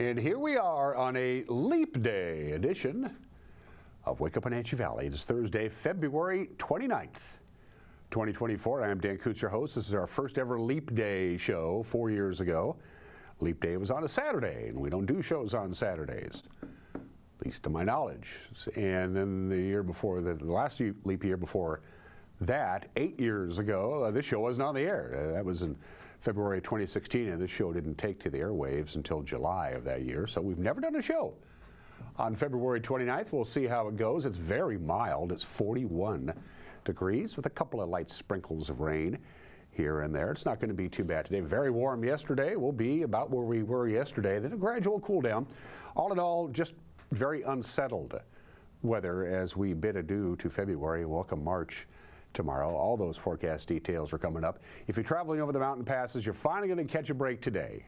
And here we are on a Leap Day edition of Wake Up Wenatchee Valley. It is Thursday, February 29th, 2024. I am Dan Kuntz, your host. This is our first ever Leap Day show 4 years ago. Leap Day was on a Saturday, and we don't do shows on Saturdays, at least to my knowledge. And then the year before, the last leap year before that, 8 years ago, this show wasn't on the air. That was in February 2016, and this show didn't take to the airwaves until July of that year. So we've never done a show on February 29th. We'll see how it goes. It's very mild. It's 41 degrees with a couple of light sprinkles of rain here and there. It's not going to be too bad today. Very warm yesterday. We'll be about where we were yesterday. Then a gradual cool down. All in all, just very unsettled weather as we bid adieu to February and welcome March tomorrow. All those forecast details are coming up. If you're traveling over the mountain passes, you're finally going to catch a break today.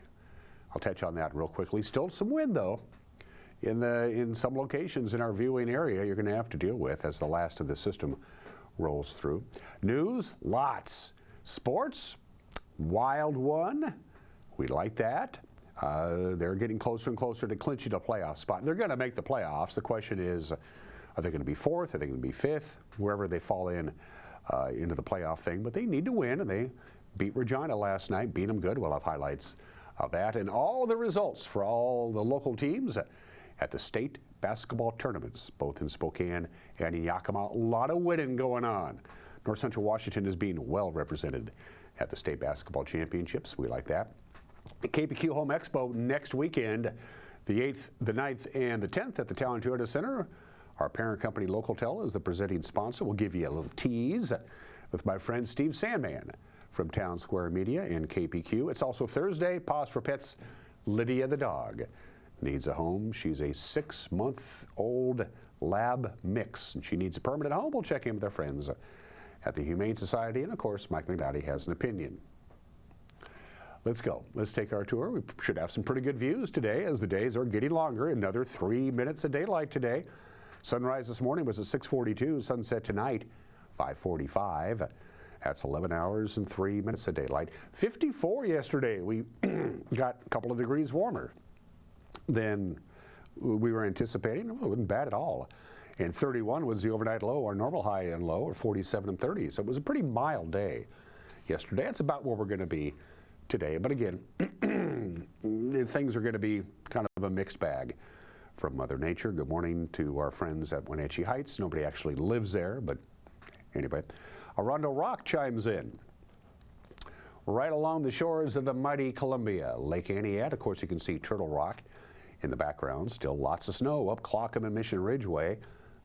I'll touch on that real quickly. Still some wind, though, in some locations in our viewing area you're going to have to deal with as the last of the system rolls through. News, lots. Sports, wild one. We like that. They're getting closer and closer to clinching a playoff spot. They're going to make the playoffs. The question is, are they going to be fourth? Are they going to be fifth? Wherever they fall into the playoff thing. But they need to win, and they beat Regina last night, beat them good. We'll have highlights of that and all the results for all the local teams at the state basketball tournaments, both in Spokane and in Yakima. A lot of winning going on. North Central Washington is being well represented at the state basketball championships. We like that. The KPQ Home Expo next weekend, the 8th, the 9th, and the 10th at the Town Toyota Center. Our parent company, Localtel, is the presenting sponsor. We'll give you a little tease with my friend Steve Sandman from Town Square Media and KPQ. It's also Thursday. Pause for Pets. Lydia the dog needs a home. She's a 6-month-old lab mix, and she needs a permanent home. We'll check in with our friends at the Humane Society, and of course, Mike McNally has an opinion. Let's go. Let's take our tour. We should have some pretty good views today as the days are getting longer. Another 3 minutes of daylight today. Sunrise this morning was at 6:42. Sunset tonight, 5:45. That's 11 hours and 3 minutes of daylight. 54 yesterday. We got a couple of degrees warmer than we were anticipating. It wasn't bad at all. And 31 was the overnight low. Our normal high and low are 47 and 30. So it was a pretty mild day yesterday. That's about where we're going to be today. But again, things are going to be kind of a mixed bag from Mother Nature. Good morning to our friends at Wenatchee Heights. Nobody actually lives there, but anyway. Arundel Rock chimes in. Right along the shores of the mighty Columbia, Lake Aniat. Of course, you can see Turtle Rock in the background. Still lots of snow up Clockham and Mission Ridgeway.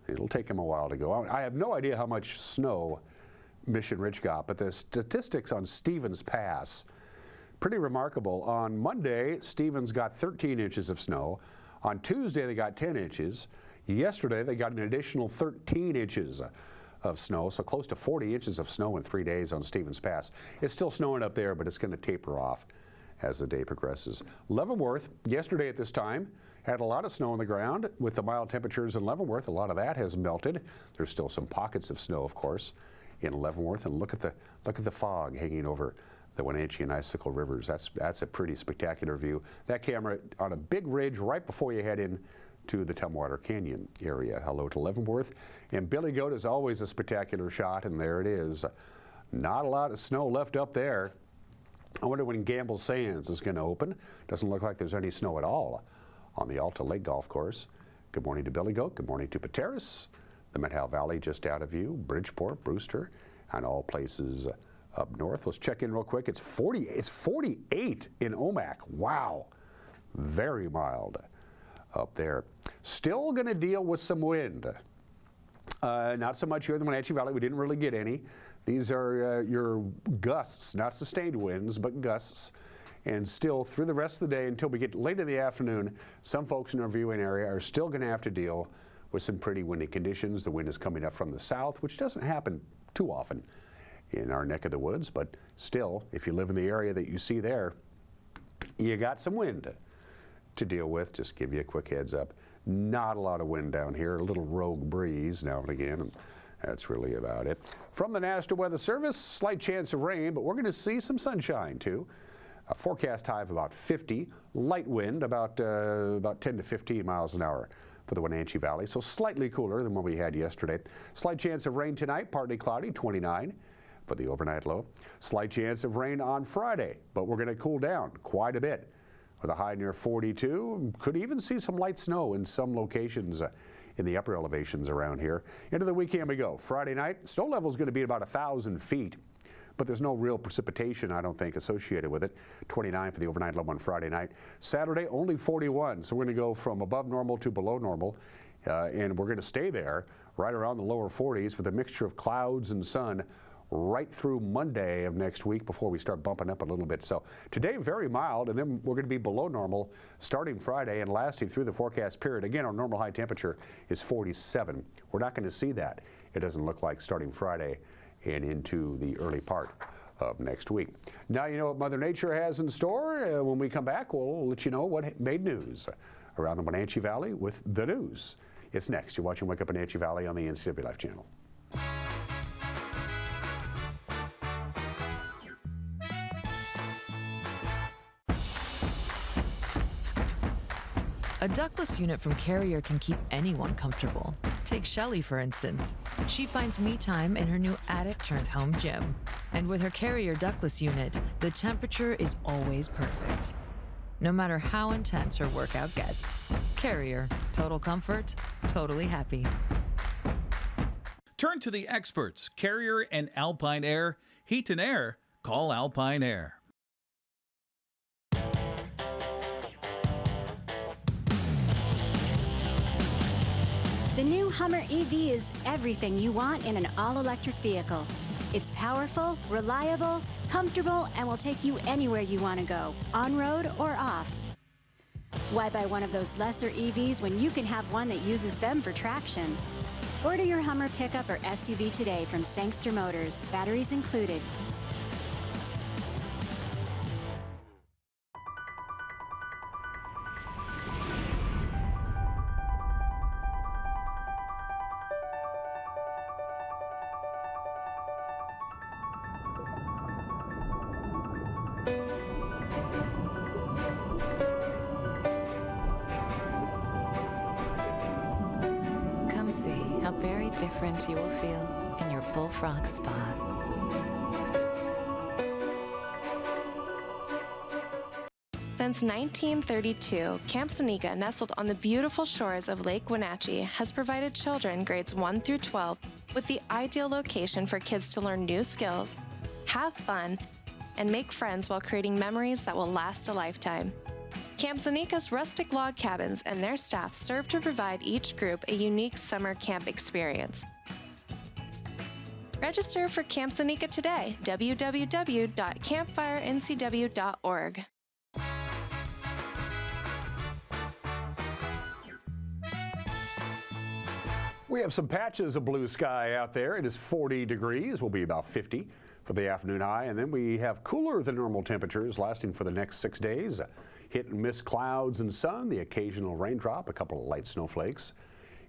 It'll take them a while to go. I have no idea how much snow Mission Ridge got, but the statistics on Stevens Pass, pretty remarkable. On Monday, Stevens got 13 inches of snow. On Tuesday, they got 10 inches. Yesterday, they got an additional 13 inches of snow, so close to 40 inches of snow in 3 days on Stevens Pass. It's still snowing up there, but it's going to taper off as the day progresses. Leavenworth, yesterday at this time, had a lot of snow on the ground. With the mild temperatures in Leavenworth, a lot of that has melted. There's still some pockets of snow, of course, in Leavenworth. And look at the fog hanging over the Wenatchee and Icicle Rivers. That's a pretty spectacular view. That camera on a big ridge right before you head in to the Tumwater Canyon area. Hello to Leavenworth. And Billy Goat is always a spectacular shot, and there it is. Not a lot of snow left up there. I wonder when Gamble Sands is going to open. Doesn't look like there's any snow at all on the Alta Lake Golf Course. Good morning to Billy Goat. Good morning to Pateris. The Methow Valley just out of view. Bridgeport, Brewster, and all places up north. Let's check in real quick. It's 48 in Omak. Wow. Very mild up there. Still going to deal with some wind. Not so much here in the Wenatchee Valley. We didn't really get any. These are your gusts, not sustained winds, but gusts. And still through the rest of the day until we get late in the afternoon, some folks in our viewing area are still going to have to deal with some pretty windy conditions. The wind is coming up from the south, which doesn't happen too often in our neck of the woods, but still, if you live in the area that you see there, you got some wind to deal with. Just give you a quick heads up. Not a lot of wind down here, a little rogue breeze now and again, and that's really about it. From the National Weather Service, slight chance of rain, but we're going to see some sunshine too. A forecast high of about 50, light wind about 10 to 15 miles an hour for the Wenatchee Valley, so slightly cooler than what we had yesterday. Slight chance of rain tonight, partly cloudy, 29 for the overnight low. Slight chance of rain on Friday, but we're going to cool down quite a bit with a high near 42. Could even see some light snow in some locations in the upper elevations around here. Into the weekend we go. Friday night, snow level is going to be about 1,000 feet. But there's no real precipitation, I don't think, associated with it. 29 for the overnight low on Friday night. Saturday, only 41, so we're going to go from above normal to below normal, and we're going to stay there right around the lower 40s with a mixture of clouds and sun right through Monday of next week before we start bumping up a little bit. So today, very mild, and then we're going to be below normal starting Friday and lasting through the forecast period. Again, our normal high temperature is 47. We're not going to see that, it doesn't look like, starting Friday and into the early part of next week. Now you know what Mother Nature has in store. When we come back, we'll let you know what made news around the Wenatchee Valley with the news. It's next. You're watching Wake Up Wenatchee Valley on the NCW Life channel. A ductless unit from Carrier can keep anyone comfortable. Take Shelly, for instance. She finds me time in her new attic-turned-home gym. And with her Carrier ductless unit, the temperature is always perfect. No matter how intense her workout gets. Carrier. Total comfort, totally happy. Turn to the experts, Carrier and Alpine Air. Heat and air, call Alpine Air. The new Hummer EV is everything you want in an all-electric vehicle. It's powerful, reliable, comfortable, and will take you anywhere you want to go, on-road or off. Why buy one of those lesser EVs when you can have one that uses them for traction? Order your Hummer pickup or SUV today from Sangster Motors, batteries included. Come see how very different you will feel in your Bullfrog Spa. Since 1932, Camp Seneca, nestled on the beautiful shores of Lake Wenatchee, has provided children grades 1 through 12 with the ideal location for kids to learn new skills, have fun, and make friends while creating memories that will last a lifetime. Camp Seneca's rustic log cabins and their staff serve to provide each group a unique summer camp experience. Register for Camp Seneca today, www.campfirencw.org. We have some patches of blue sky out there. It is 40 degrees. Will be about 50 for the afternoon high. And then we have cooler than normal temperatures lasting for the next 6 days. Hit and miss clouds and sun, the occasional raindrop, a couple of light snowflakes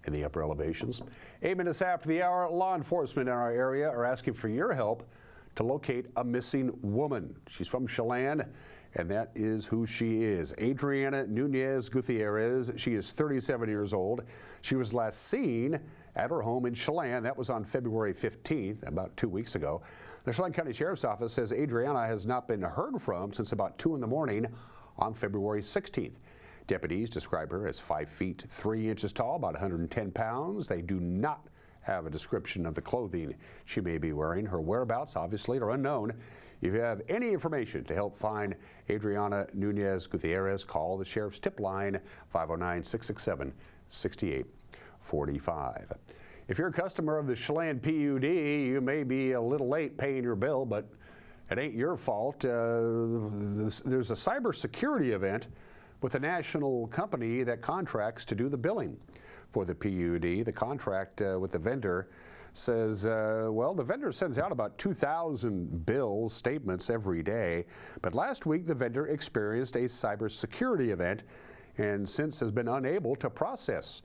in the upper elevations. 8 minutes after the hour, law enforcement in our area are asking for your help to locate a missing woman. She's from Chelan, and that is who she is. Adriana Nunez Gutierrez. She is 37 years old. She was last seen at her home in Chelan. That was on February 15th, about 2 weeks ago. The Chelan County Sheriff's Office says Adriana has not been heard from since about 2 in the morning on February 16th. Deputies describe her as 5 feet 3 inches tall, about 110 pounds. They do not have a description of the clothing she may be wearing. Her whereabouts, obviously, are unknown. If you have any information to help find Adriana Nunez Gutierrez, call the Sheriff's tip line, 509-667-6845. If you're a customer of the Chelan PUD, you may be a little late paying your bill, but it ain't your fault. There's a cybersecurity event with a national company that contracts to do the billing for the PUD. The contract with the vendor says, well, the vendor sends out about 2,000 bills, statements every day. But last week, the vendor experienced a cybersecurity event and since has been unable to process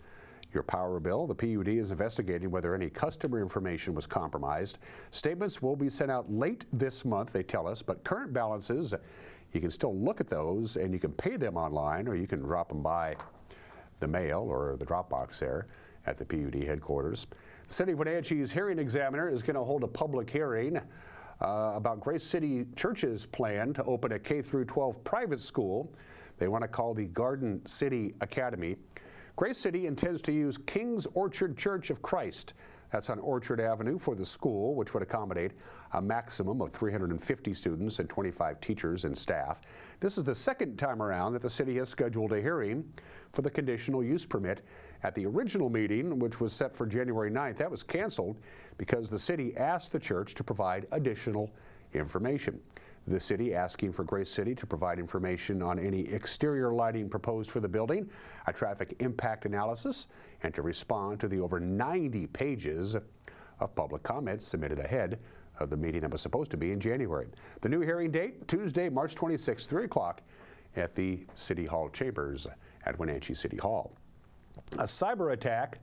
your power bill. The PUD is investigating whether any customer information was compromised. Statements will be sent out late this month, they tell us, but current balances, you can still look at those and you can pay them online, or you can drop them by the mail or the drop box there at the PUD headquarters. The City of Wenatchee's hearing examiner is going to hold a public hearing about Grace City Church's plan to open a K-12 private school they want to call the Garden City Academy. Grace City intends to use King's Orchard Church of Christ, that's on Orchard Avenue, for the school, which would accommodate a maximum of 350 students and 25 teachers and staff. This is the second time around that the city has scheduled a hearing for the conditional use permit. At the original meeting, which was set for January 9th, that was canceled because the city asked the church to provide additional information. The city asking for Grace City to provide information on any exterior lighting proposed for the building, a traffic impact analysis, and to respond to the over 90 pages of public comments submitted ahead of the meeting that was supposed to be in January. The new hearing date, Tuesday, March 26, 3 o'clock at the City Hall chambers at Wenatchee City Hall. A cyber attack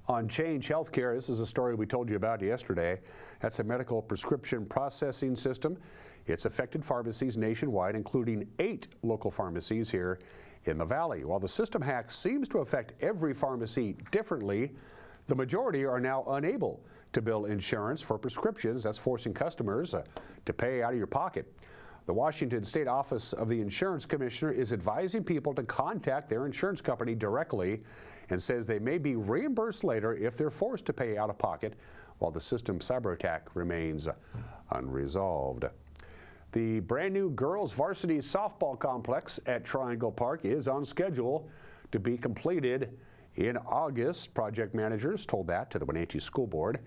on Change Healthcare. This is a story we told you about yesterday. That's a medical prescription processing system. It's affected pharmacies nationwide, including 8 local pharmacies here in the Valley. While the system hack seems to affect every pharmacy differently, the majority are now unable to bill insurance for prescriptions. That's forcing customers to pay out of your pocket. The Washington State Office of the Insurance Commissioner is advising people to contact their insurance company directly and says they may be reimbursed later if they're forced to pay out of pocket while the system cyber attack remains unresolved. The brand new girls varsity softball complex at Triangle Park is on schedule to be completed in August. Project managers told that to the Wenatchee School Board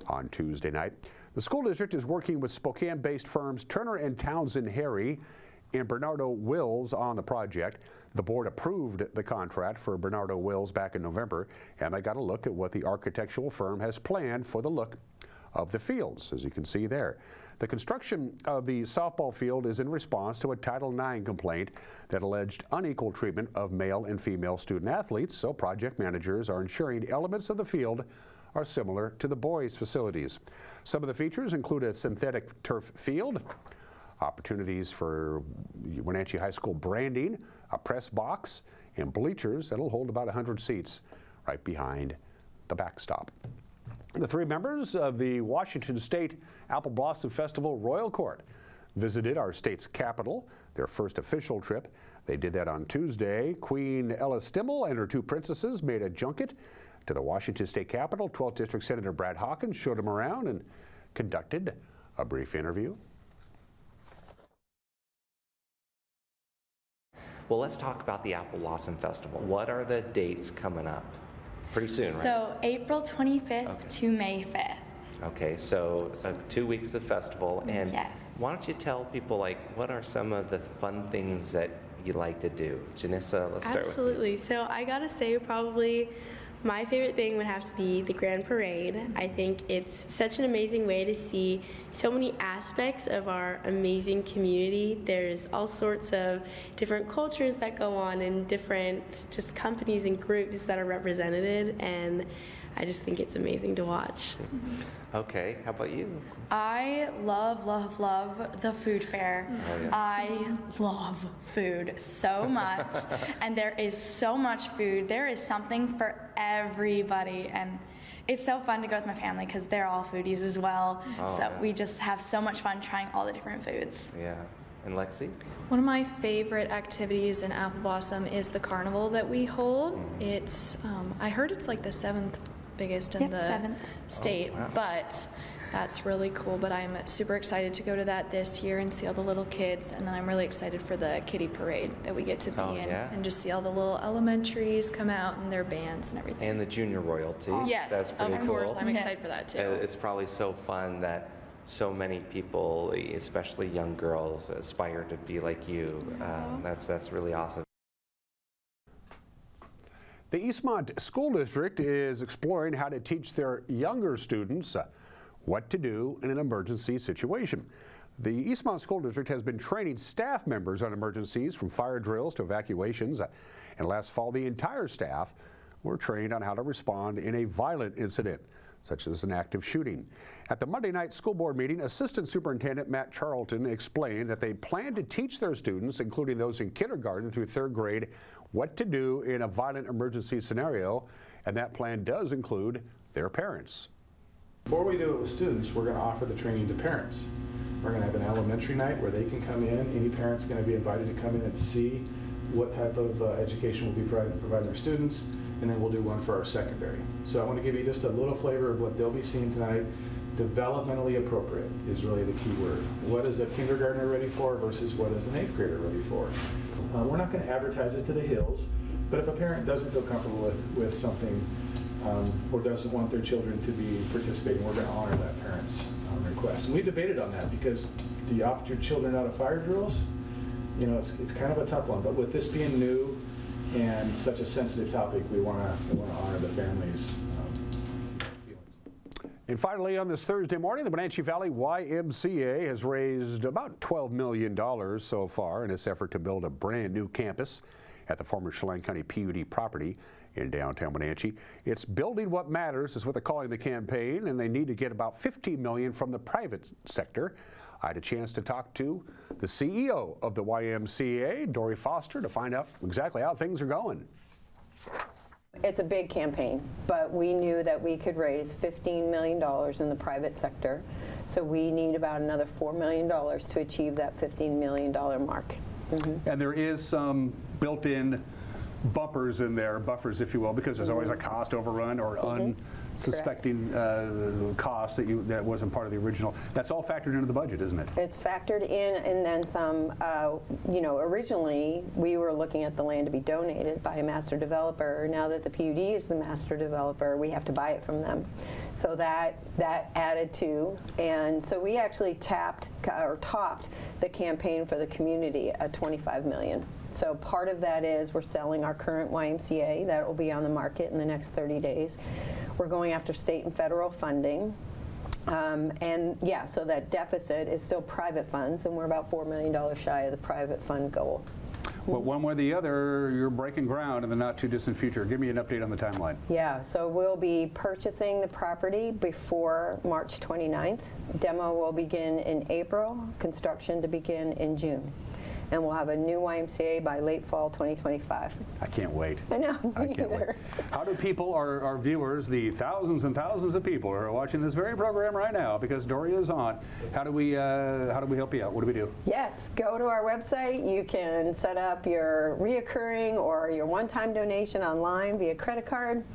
on Tuesday night. The school district is working with Spokane-based firms Turner and Townsend Harry and Bernardo Wills on the project. The board approved the contract for Bernardo Wills back in November, and they got a look at what the architectural firm has planned for the look of the fields, as you can see there. The construction of the softball field is in response to a Title IX complaint that alleged unequal treatment of male and female student athletes, so project managers are ensuring elements of the field are similar to the boys' facilities. Some of the features include a synthetic turf field, opportunities for Wenatchee High School branding, a press box, and bleachers that'll hold about 100 seats right behind the backstop. The 3 members of the Washington State Apple Blossom Festival Royal Court visited our state's capital, their first official trip. They did that on Tuesday. Queen Ella Stimmel and her 2 princesses made a junket to the Washington State Capitol. 12th District Senator Brad Hawkins showed them around and conducted a brief interview. Well, let's talk about the Apple Blossom Festival. What are the dates coming up? Pretty soon, right? So April 25th to May 5th. Okay, so 2 weeks of festival. And yes. Why don't you tell people, like, what are some of the fun things that you like to do? Janissa, let's start with you. Absolutely. So I gotta say, probably my favorite thing would have to be the Grand Parade. I think it's such an amazing way to see so many aspects of our amazing community. There's all sorts of different cultures that go on and different just companies and groups that are represented, and I just think it's amazing to watch. Okay, how about you? I love the food fair. Oh, yeah. I love food so much, and there is so much food. There is something for everybody, and it's so fun to go with my family because they're all foodies as well. Oh, so yeah. we just have so much fun trying all the different foods. Yeah. And Lexi? One of my favorite activities in Apple Blossom is the carnival that we hold. It's, I heard it's like the 7th biggest in the 7th. state, Oh, wow. but that's really cool. But I'm super excited to go to that this year and see all the little kids, and then I'm really excited for the kiddie parade that we get to be in, yeah? and just see all the little elementaries come out and their bands and everything. And the junior royalty. Yes, That's pretty of cool. course. I'm excited for that too. It's probably so fun that so many people, especially young girls, aspire to be like you. That's really awesome. The Eastmont School District is exploring how to teach their younger students what to do in an emergency situation. The Eastmont School District has been training staff members on emergencies, from fire drills to evacuations. And last fall, the entire staff were trained on how to respond in a violent incident, such as an active shooting. At the Monday night school board meeting, Assistant Superintendent Matt Charlton explained that they plan to teach their students, including those in kindergarten through 3rd grade, what to do in a violent emergency scenario, and that plan does include their parents. Before we do it with students, we're going to offer the training to parents. We're going to have an elementary night where they can come in. Any parent's going to be invited to come in and see what type of education we'll be providing our students, and then we'll do one for our secondary. So I want to give you just a little flavor of what they'll be seeing tonight. Developmentally appropriate is really the key word. What is a kindergartner ready for versus what is an 8th grader ready for? We're not going to advertise it to the hills, but if a parent doesn't feel comfortable with something or doesn't want their children to be participating, we're going to honor that parent's request. And we debated on that because do you opt your children out of fire drills? You know, it's kind of a tough one, but with this being new and such a sensitive topic, we want to honor the families. And finally, on this Thursday morning, the Wenatchee Valley YMCA has raised about $12 million so far in its effort to build a brand new campus at the former Chelan County PUD property in downtown Wenatchee. It's Building What Matters is what they're calling the campaign, and they need to get about $15 million from the private sector. I had a chance to talk to the CEO of the YMCA, Dory Foster, to find out exactly how things are going. It's a big campaign, but we knew that we could raise $15 million in the private sector, so we need about another $4 million to achieve that $15 million mark. And there is some built-in bumpers in there, buffers if you will, because there's always a cost overrun or unsuspecting cost that wasn't part of the original. That's all factored into the budget, isn't it? It's factored in, and then some. You know, originally we were looking at the land to be donated by a master developer. Now that the PUD is the master developer, we have to buy it from them. So that added to, and so we actually topped the campaign for the community at $25 million. So part of that is we're selling our current YMCA. That will be on the market in the next 30 days. We're going after state and federal funding. And yeah, so that deficit is still private funds, and we're about $4 million shy of the private fund goal. Well, one way or the other, you're breaking ground in the not too distant future. Give me an update on the timeline. Yeah, so we'll be purchasing the property before March 29th. Demo will begin in April, construction to begin in June. And we'll have a new YMCA by late fall 2025. I can't wait. I know, I can't wait. How do people, our viewers, the thousands and thousands of people who are watching this very program right now, because Dory is on, how do we help you out? What do we do? Yes, go to our website. You can set up your reoccurring or your one-time donation online via credit card.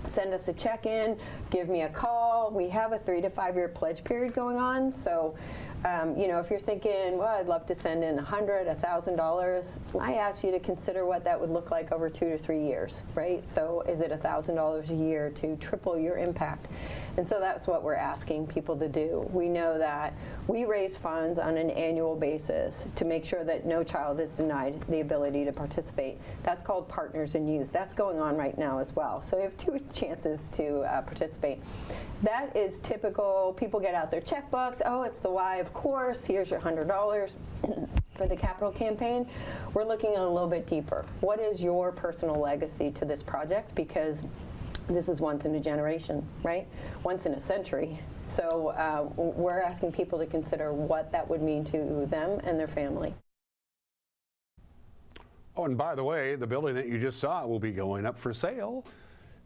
Send us a check-in, give me a call. We have a 3 to 5 year pledge period going on, so you know, if you're thinking, well, I'd love to send in $100, $1,000, I ask you to consider what that would look like over 2 to 3 years, right? So is it $1,000 a year to triple your impact? And so that's what we're asking people to do. We know that we raise funds on an annual basis to make sure that no child is denied the ability to participate. That's called Partners in Youth. That's going on right now as well. So we have 2 chances to participate. That is typical. People get out their checkbooks. Oh, it's the Y, of course. Here's your $100 for the capital campaign. We're looking a little bit deeper. What is your personal legacy to this project? Because this is once in a generation, right? Once in a century. So we're asking people to consider what that would mean to them and their family. Oh, and by the way, the building that you just saw will be going up for sale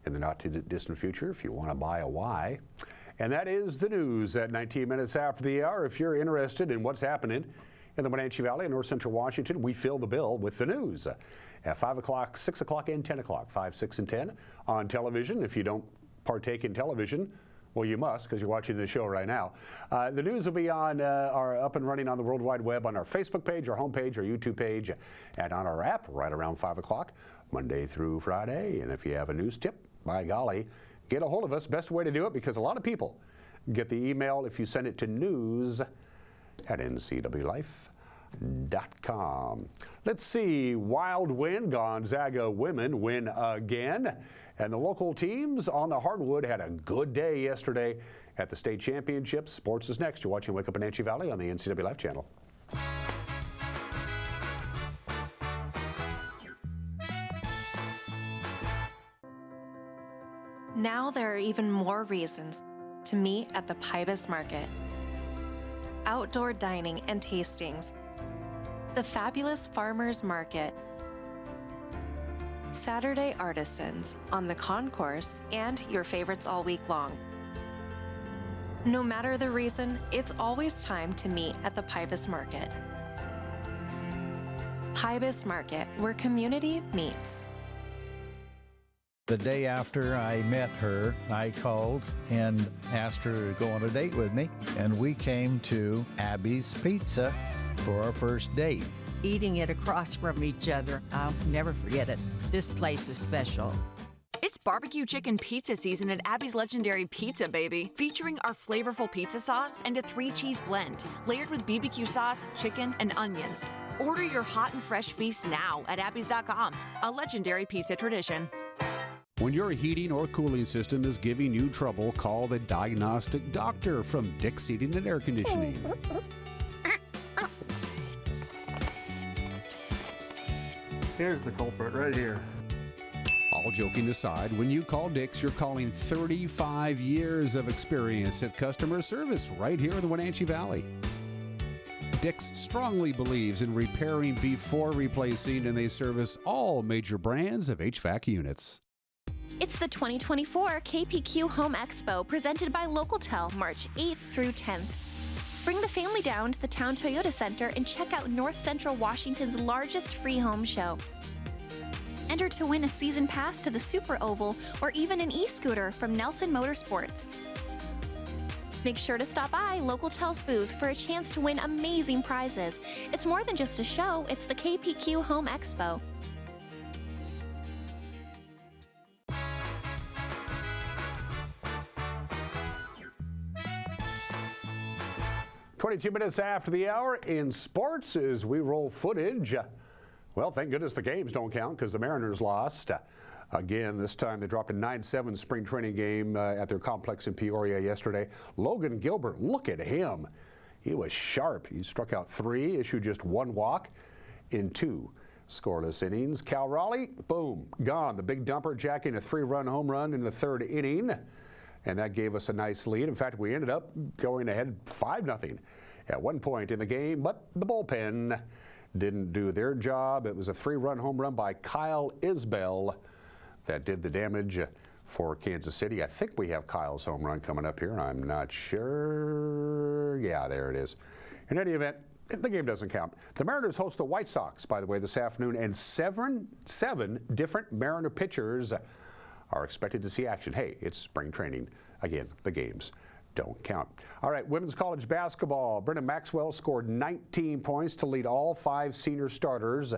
in the not too distant future if you want to buy a Y. And that is the news at 19 minutes after the hour. If you're interested in what's happening in the Wenatchee Valley and North Central Washington, we fill the bill with the news at 5 o'clock, 6 o'clock, and 10 o'clock, 5, 6, and 10 on television. If you don't partake in television, well, you must, because you're watching the show right now. The news will be on up and running on the World Wide Web on our Facebook page, our homepage, our YouTube page, and on our app right around 5 o'clock, Monday through Friday. And if you have a news tip, by golly, get a hold of us. Best way to do it, because a lot of people get the email if you send it to news@ncwlife.com. Let's see, wild win, Gonzaga women win again. And the local teams on the hardwood had a good day yesterday at the state championships. Sports is next. You're watching Wake Up Wenatchee Valley on the NCW Life channel. Now there are even more reasons to meet at the Pybus Market. Outdoor dining and tastings, the fabulous Farmers Market, Saturday artisans on the concourse, and your favorites all week long. No matter the reason, it's always time to meet at the Pybus Market. Pybus Market, where community meets. The day after I met her, I called and asked her to go on a date with me, and we came to Abby's Pizza for our first date. Eating it across from each other, I'll never forget it. This place is special. It's barbecue chicken pizza season at Abby's Legendary Pizza, baby. Featuring our flavorful pizza sauce and a 3-cheese blend, layered with BBQ sauce, chicken, and onions. Order your hot and fresh feast now at abbys.com. A legendary pizza tradition. When your heating or cooling system is giving you trouble, call the diagnostic doctor from Dick's Heating and Air Conditioning. Here's the culprit right here. All joking aside, when you call Dick's, you're calling 35 years of experience at customer service right here in the Wenatchee Valley. Dick's strongly believes in repairing before replacing, and they service all major brands of HVAC units. It's the 2024 KPQ Home Expo presented by Localtel, March 8th through 10th. Bring the family down to the Town Toyota Center and check out North Central Washington's largest free home show. Enter to win a season pass to the Super Oval or even an e-scooter from Nelson Motorsports. Make sure to stop by Localtel's booth for a chance to win amazing prizes. It's more than just a show, it's the KPQ Home Expo. 22 minutes after the hour in sports as we roll footage. Well, thank goodness the games don't count because the Mariners lost. Again, this time they dropped a 9-7 spring training game at their complex in Peoria yesterday. Logan Gilbert, look at him. He was sharp. He struck out 3, issued just 1 walk in 2 scoreless innings. Cal Raleigh, boom, gone. The big dumper jacking a 3-run home run in the 3rd inning. And that gave us a nice lead. In fact, we ended up going ahead 5-0 at one point in the game, but the bullpen didn't do their job. It was a 3-run home run by Kyle Isbell that did the damage for Kansas City. I think we have Kyle's home run coming up here. I'm not sure. Yeah, there it is. In any event, the game doesn't count. The Mariners host the White Sox, by the way, this afternoon, and seven different Mariner pitchers are expected to see action. Hey, it's spring training. Again, the games don't count. All right, women's college basketball. Brenda Maxwell scored 19 points to lead all 5 senior starters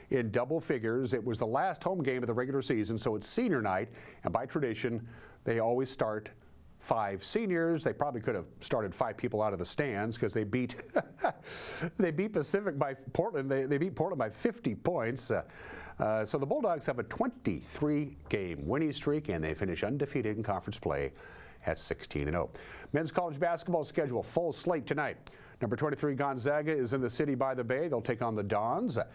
in double figures. It was the last home game of the regular season, so it's senior night, and by tradition, they always start 5 seniors. They probably could have started 5 people out of the stands because they beat Pacific by Portland. They beat Portland by 50 points. So the Bulldogs have a 23-game winning streak, and they finish undefeated in conference play at 16-0. Men's college basketball schedule, full slate tonight. Number 23 Gonzaga is in the city by the bay. They'll take on the Dons at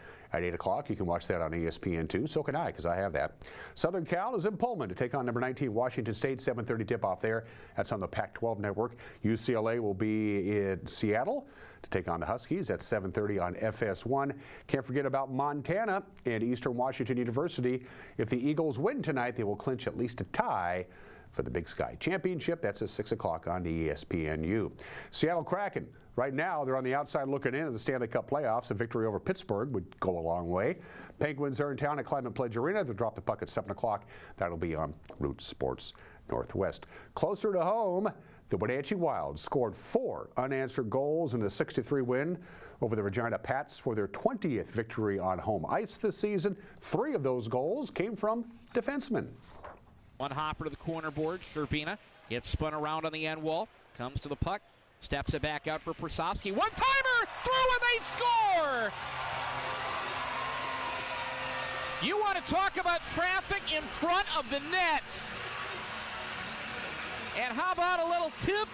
8 o'clock. You can watch that on ESPN2. So can I, because I have that. Southern Cal is in Pullman to take on number 19 Washington State. 7:30 tip-off there. That's on the Pac-12 network. UCLA will be in Seattle to take on the Huskies at 7:30 on FS1. Can't forget about Montana and Eastern Washington University. If the Eagles win tonight, they will clinch at least a tie for the Big Sky Championship. That's at 6 o'clock on ESPNU. Seattle Kraken, right now they're on the outside looking in at the Stanley Cup playoffs. A victory over Pittsburgh would go a long way. Penguins are in town at Climate Pledge Arena. They'll drop the puck at 7 o'clock. That'll be on Root Sports Northwest. Closer to home, the Wenatchee Wild scored 4 unanswered goals in a 6-3 win over the Regina Pats for their 20th victory on home ice this season. 3 of those goals came from defensemen. One hopper to the corner board. Sherbina gets spun around on the end wall. Comes to the puck. Steps it back out for Prasovsky. One-timer! Through and they score! You want to talk about traffic in front of the net. And how about a little tip?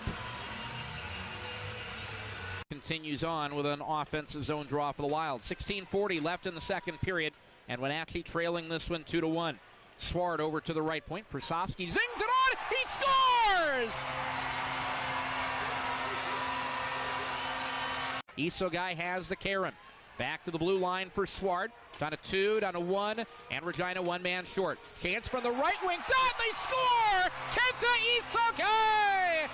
Continues on with an offensive zone draw for the Wild. 16:40 left in the second period. And Wenatchee trailing this one 2-1. Swart over to the right point. Persofsky zings it on. He scores! Isogai has the Karen. Back to the blue line for Swart. Down to 2, down to 1, and Regina one man short. Chance from the right wing. Done! They score! Kenta Isogai!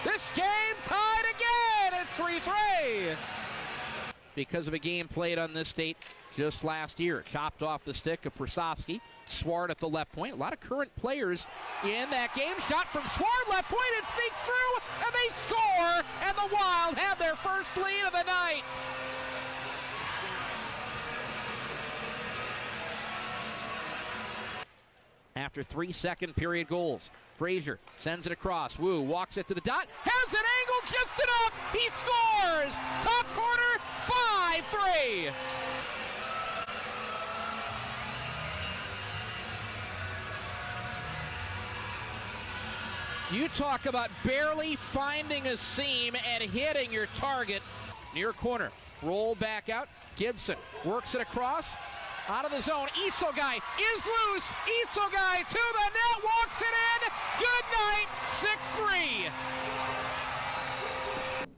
This game tied again. It's 3-3. Because of a game played on this date just last year. Chopped off the stick of Persofsky. Swart at the left point. A lot of current players in that game. Shot from Swart, left point, it sneaks through, and they score, and the Wild have their first lead of the night. After 3 second period goals, Frazier sends it across. Wu walks it to the dot, has an angle just enough. He scores! Top corner, 5-3. You talk about barely finding a seam and hitting your target. Near corner, roll back out. Gibson works it across. Out of the zone, Isogai is loose. Isogai to the net, walks it in. Good night, 6-3.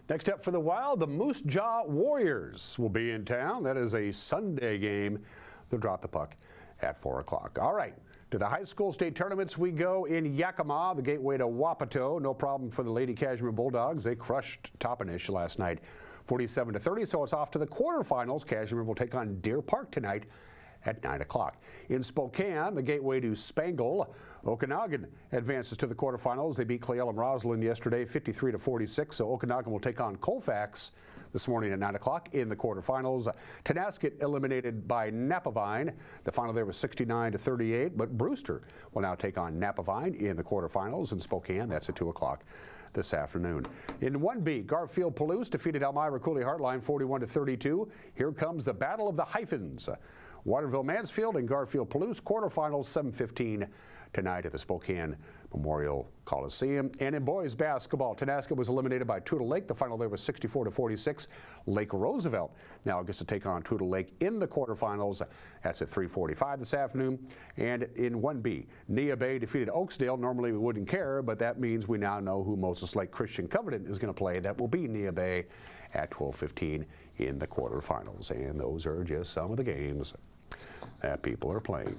Next up for the Wild, the Moose Jaw Warriors will be in town. That is a Sunday game. They'll drop the puck at 4 o'clock. All right, to the high school state tournaments we go in Yakima, the gateway to Wapato. No problem for the Lady Cashmere Bulldogs. They crushed Toppenish last night, 47-30, so it's off to the quarterfinals. Cashmere will take on Deer Park tonight at 9 o'clock. In Spokane, the gateway to Spangle, Okanagan advances to the quarterfinals. They beat Clayel and Roslyn yesterday, 53-46, so Okanagan will take on Colfax this morning at 9 o'clock in the quarterfinals. Tenasket eliminated by Napavine. The final there was 69-38, but Brewster will now take on Napavine in the quarterfinals in Spokane. That's at 2 o'clock this afternoon. In 1B, Garfield Palouse defeated Elmira Cooley Heartline 41-32. Here comes the Battle of the Hyphens. Waterville Mansfield and Garfield Palouse quarterfinals, 7:15 tonight at the Spokane Memorial Coliseum. And in boys basketball, Tenasket was eliminated by Toutle Lake. The final there was 64-46. Lake Roosevelt now gets to take on Toutle Lake in the quarterfinals. That's at 3:45 this afternoon. And in 1B, Nia Bay defeated Oakesdale. Normally we wouldn't care, but that means we now know who Moses Lake Christian Covenant is going to play. That will be Nia Bay at 12:15 in the quarterfinals. And those are just some of the games that people are playing.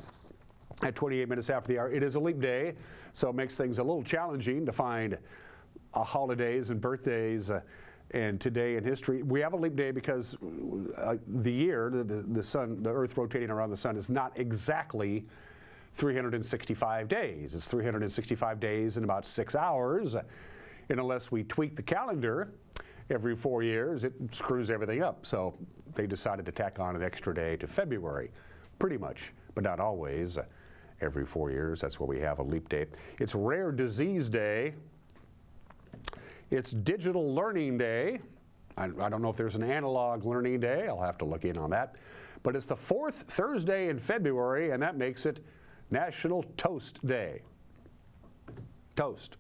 At 28 minutes after the hour, it is a leap day, so it makes things a little challenging to find holidays and birthdays and today in history. We have a leap day because the year, the sun, the Earth rotating around the sun is not exactly 365 days. It's 365 days in about 6 hours, and unless we tweak the calendar every 4 years, it screws everything up. So they decided to tack on an extra day to February, pretty much, but not always. Every 4 years, that's where we have a leap day. It's Rare Disease Day. It's Digital Learning Day. I don't know if there's an analog learning day. I'll have to look in on that. But it's the 4th Thursday in February, and that makes it National Toast Day. Toast.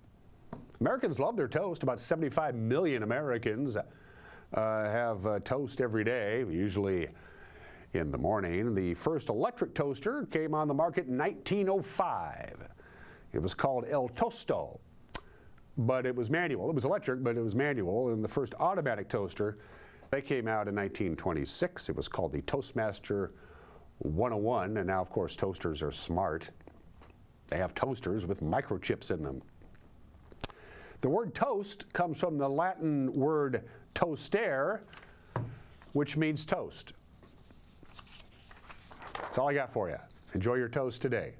Americans love their toast. About 75 million Americans have toast every day, usually in the morning. The first electric toaster came on the market in 1905. It was called El Tosto, but it was manual. It was electric, but it was manual. And the first automatic toaster, they came out in 1926. It was called the Toastmaster 101, and now, of course, toasters are smart. They have toasters with microchips in them. The word toast comes from the Latin word toastare, which means toast. That's all I got for you. Enjoy your toast today.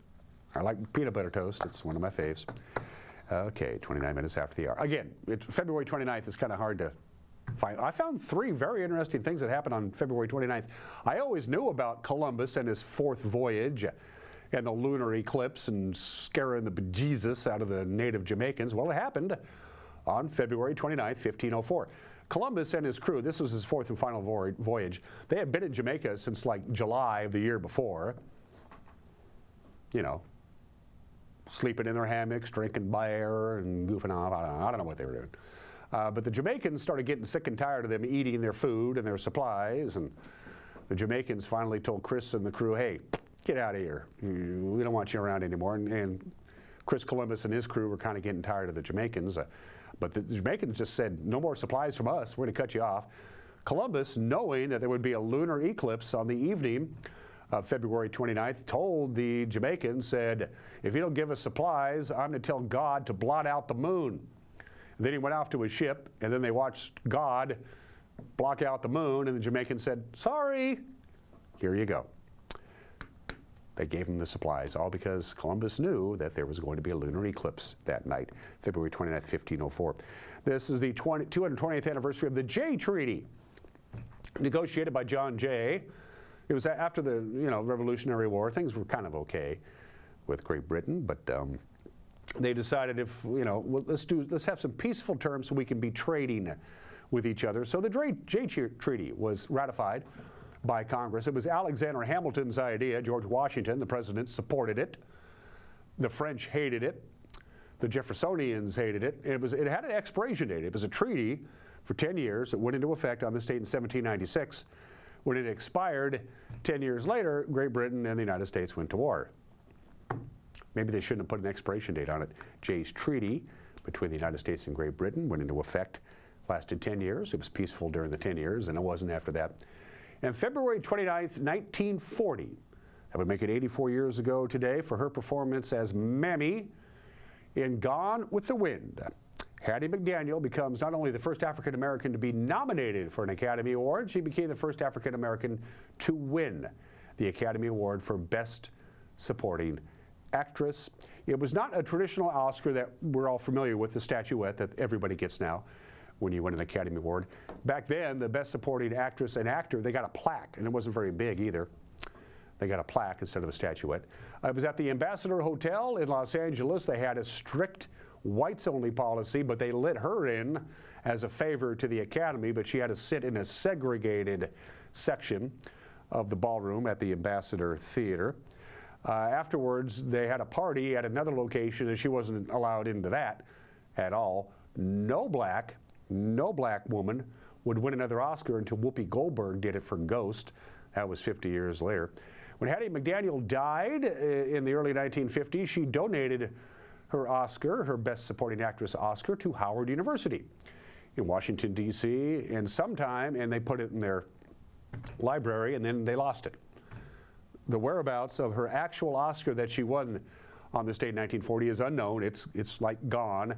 I like peanut butter toast. It's one of my faves. Okay, 29 minutes after the hour. Again, February 29th is kind of hard to find. I found 3 very interesting things that happened on February 29th. I always knew about Columbus and his 4th voyage and the lunar eclipse and scaring the bejesus out of the native Jamaicans. Well, it happened on February 29th, 1504. Columbus and his crew, this was his 4th and final voyage. They had been in Jamaica since like July of the year before. You know, sleeping in their hammocks, drinking beer and goofing off. I don't know what they were doing. But the Jamaicans started getting sick and tired of them eating their food and their supplies. And the Jamaicans finally told Chris and the crew, hey, get out of here. We don't want you around anymore. And Chris Columbus and his crew were kind of getting tired of the Jamaicans. But the Jamaicans just said, no more supplies from us. We're going to cut you off. Columbus, knowing that there would be a lunar eclipse on the evening of February 29th, told the Jamaicans, said, if you don't give us supplies, I'm going to tell God to blot out the moon. And then he went off to his ship, and then they watched God block out the moon, and the Jamaicans said, sorry, here you go. They gave him the supplies, all because Columbus knew that there was going to be a lunar eclipse that night, February 29th, 1504. This is the 220th anniversary of the Jay Treaty, negotiated by John Jay. It was after the Revolutionary War. Things were kind of okay with Great Britain, but they decided let's have some peaceful terms so we can be trading with each other. So the Jay Treaty was ratified by Congress. It was Alexander Hamilton's idea. George Washington, the president, supported it. The French hated it. The Jeffersonians hated it. It had an expiration date. It was a treaty for 10 years. It went into effect on this date in 1796. When it expired 10 years later, Great Britain and the United States went to war. Maybe they shouldn't have put an expiration date on it. Jay's Treaty between the United States and Great Britain went into effect, lasted 10 years. It was peaceful during the 10 years, and it wasn't after that. And February 29th, 1940, that would make it 84 years ago today, for her performance as Mammy in Gone with the Wind. Hattie McDaniel becomes not only the first African American to be nominated for an Academy Award, she became the first African American to win the Academy Award for Best Supporting Actress. It was not a traditional Oscar that we're all familiar with, the statuette that everybody gets now when you win an Academy Award. Back then, the Best Supporting Actress and Actor, they got a plaque, and it wasn't very big either. They got a plaque instead of a statuette. It was at the Ambassador Hotel in Los Angeles. They had a strict whites-only policy, but they let her in as a favor to the Academy, but she had to sit in a segregated section of the ballroom at the Ambassador Theater. Afterwards, they had a party at another location, and she wasn't allowed into that at all. No black woman would win another Oscar until Whoopi Goldberg did it for Ghost. That was 50 years later. When Hattie McDaniel died in the early 1950s, she donated her Oscar, her Best Supporting Actress Oscar, to Howard University in Washington, D.C. and they put it in their library, and then they lost it. The whereabouts of her actual Oscar that she won on this date in 1940 is unknown. It's like gone.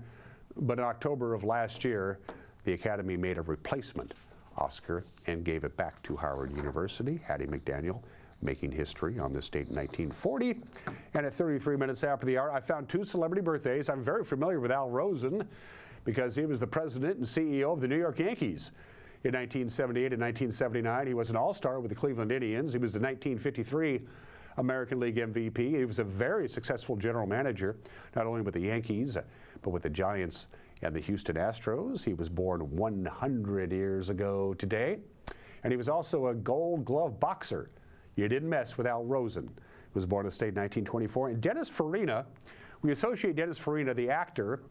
But in October of last year, the Academy made a replacement Oscar and gave it back to Howard University. Hattie McDaniel making history on this date in 1940. And at 33 minutes after the hour, I found two celebrity birthdays. I'm very familiar with Al Rosen because he was the president and CEO of the New York Yankees in 1978 and 1979. He was an all-star with the Cleveland Indians. He was the 1953 American League MVP. He was a very successful general manager, not only with the Yankees, but with the Giants and the Houston Astros. He was born 100 years ago today. And he was also a Gold Glove boxer. You didn't mess with Al Rosen. He was born in the state in 1924. And Dennis Farina, we associate Dennis Farina, the actor,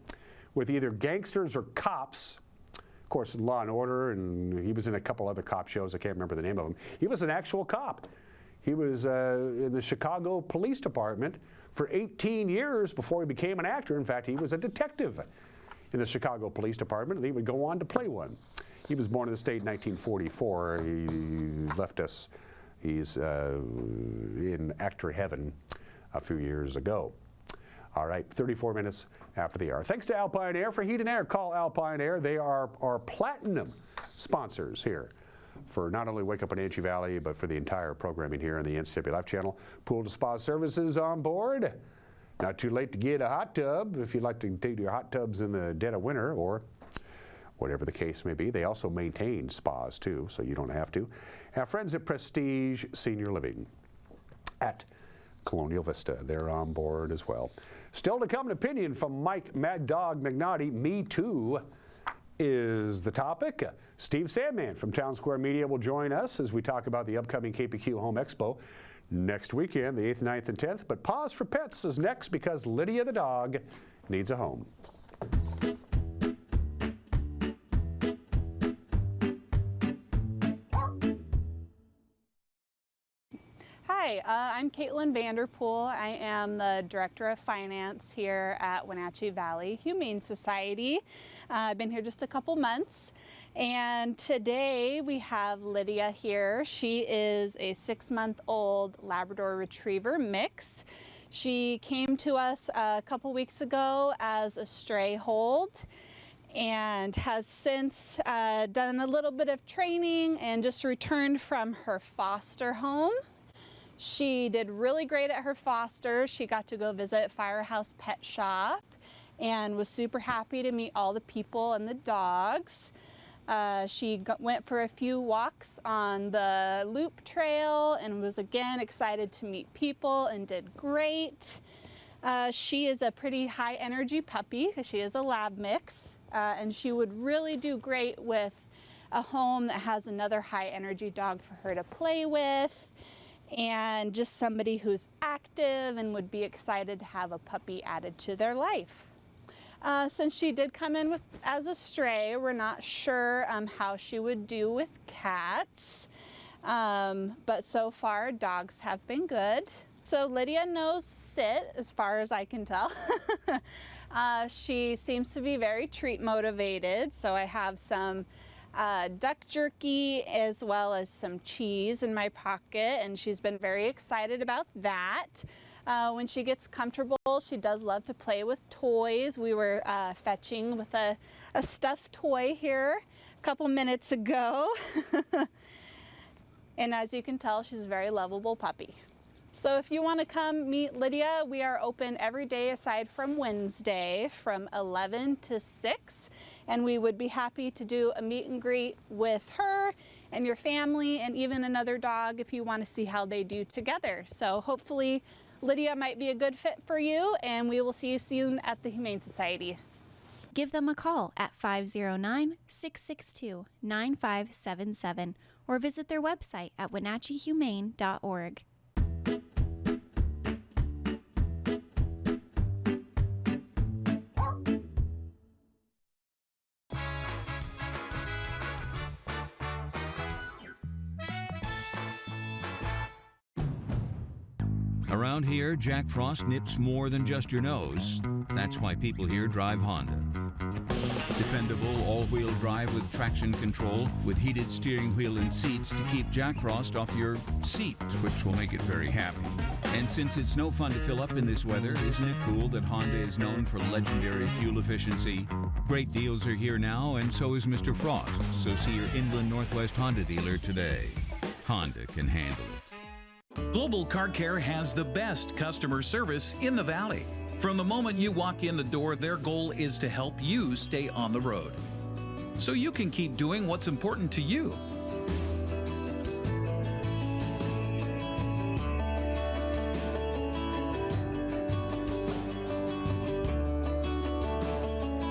with either gangsters or cops. Of course, Law and Order, and he was in a couple other cop shows. I can't remember the name of them. He was an actual cop. He was in the Chicago Police Department for 18 years before he became an actor. In fact, he was a detective in the Chicago Police Department, and he would go on to play one. He was born in the state in 1944. He left us. He's in actor heaven a few years ago. All right, 34 minutes after the hour. Thanks to Alpine Air for heat and air. Call Alpine Air. They are our platinum sponsors here for not only Wake Up Wenatchee Valley, but for the entire programming here on the NCW Life Channel. Pool to spa services on board. Not too late to get a hot tub if you'd like to take your hot tubs in the dead of winter or whatever the case may be. They also maintain spas too, so you don't have to. Our friends at Prestige Senior Living at Colonial Vista, they're on board as well. Still to come, an opinion from Mike Mad Dog McNaughty. Me Too is the topic. Steve Sandman from Town Square Media will join us as we talk about the upcoming KPQ Home Expo next weekend, the 8th, 9th, and 10th. But Pause for Pets is next because Lydia the dog needs a home. Hi, I'm Caitlin Vanderpool. I am the Director of Finance here at Wenatchee Valley Humane Society. I've been here just a couple months, and today we have Lydia here. She is a 6-month-old Labrador Retriever mix. She came to us a couple weeks ago as a stray hold and has since done a little bit of training and just returned from her foster home. She did really great at her foster. She got to go visit Firehouse Pet Shop and was super happy to meet all the people and the dogs. She went for a few walks on the loop trail and was again excited to meet people and did great. She is a pretty high energy puppy because she is a lab mix. And she would really do great with a home that has another high energy dog for her to play with, and just somebody who's active and would be excited to have a puppy added to their life. Since she did come in as a stray, we're not sure how she would do with cats, but so far dogs have been good. So Lydia knows sit as far as I can tell. She seems to be very treat motivated, so I have some duck jerky as well as some cheese in my pocket, and she's been very excited about that. When she gets comfortable, she does love to play with toys. We were fetching with a stuffed toy here a couple minutes ago. And as you can tell, she's a very lovable puppy. So if you want to come meet Lydia, we are open every day aside from Wednesday from 11 to 6. And we would be happy to do a meet and greet with her and your family and even another dog if you want to see how they do together. So hopefully Lydia might be a good fit for you, and we will see you soon at the Humane Society. Give them a call at 509-662-9577 or visit their website at wenatcheehumane.org. Around here, Jack Frost nips more than just your nose. That's why people here drive Honda. Dependable all-wheel drive with traction control, with heated steering wheel and seats to keep Jack Frost off your seat, which will make it very happy. And since it's no fun to fill up in this weather, isn't it cool that Honda is known for legendary fuel efficiency? Great deals are here now, and so is Mr. Frost. So see your Inland Northwest Honda dealer today. Honda can handle it. Global Car Care has the best customer service in the Valley. From the moment you walk in the door, their goal is to help you stay on the road, so you can keep doing what's important to you.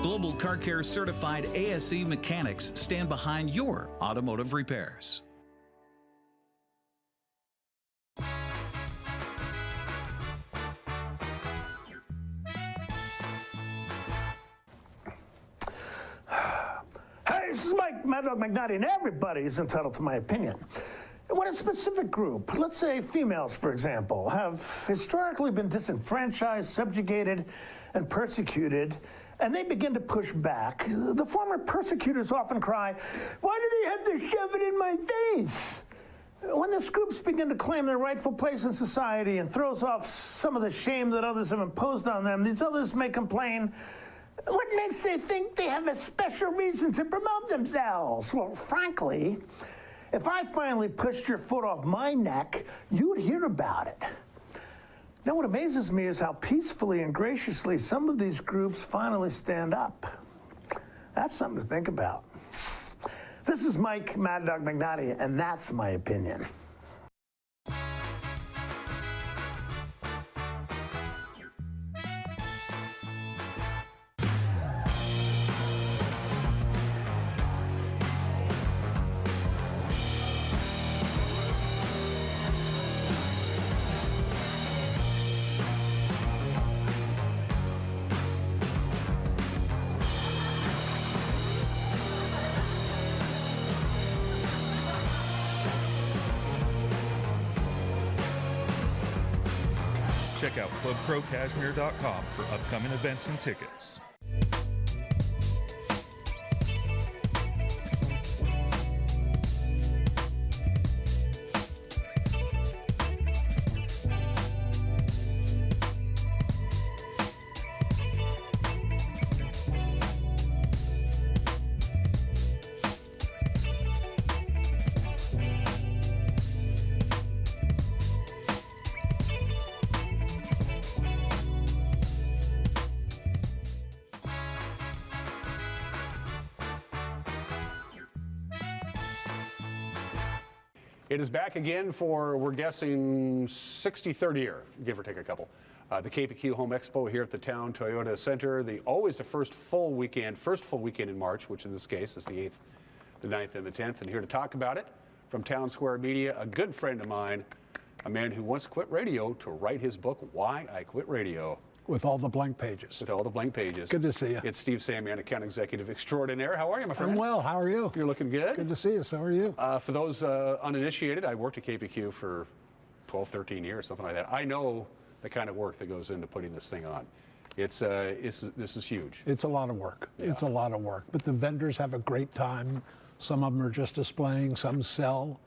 Global Car Care certified ASE mechanics stand behind your automotive repairs. This is Mad Dog McNaughty, and everybody is entitled to my opinion. When a specific group, let's say females, for example, have historically been disenfranchised, subjugated, and persecuted, and they begin to push back, the former persecutors often cry, "Why do they have to shove it in my face?" When these groups begin to claim their rightful place in society and throws off some of the shame that others have imposed on them, these others may complain, "What makes they think they have a special reason to promote themselves?" Well, frankly, if I finally pushed your foot off my neck, you'd hear about it. Now, what amazes me is how peacefully and graciously some of these groups finally stand up. That's something to think about. This is Mike Mad Dog McNaughty, and that's my opinion. check out clubcrowcashmere.com for upcoming events and tickets. It is back again for, we're guessing, 63rd year, give or take a couple. The KPQ Home Expo here at the Town Toyota Center. Always the first full weekend in March, which in this case is the 8th, the 9th, and the 10th. And here to talk about it from Town Square Media, a good friend of mine, a man who once quit radio to write his book, Why I Quit Radio. With all the blank pages. With all the blank pages. Good to see you. It's Steve Samian, account executive extraordinaire. How are you, my friend? I'm well. How are you? You're looking good. Good to see you. So are you? For those uninitiated, I worked at KPQ for 12, 13 years, something like that. I know the kind of work that goes into putting this thing on. This is huge. It's a lot of work. Yeah. It's a lot of work. But the vendors have a great time. Some of them are just displaying. Some sell,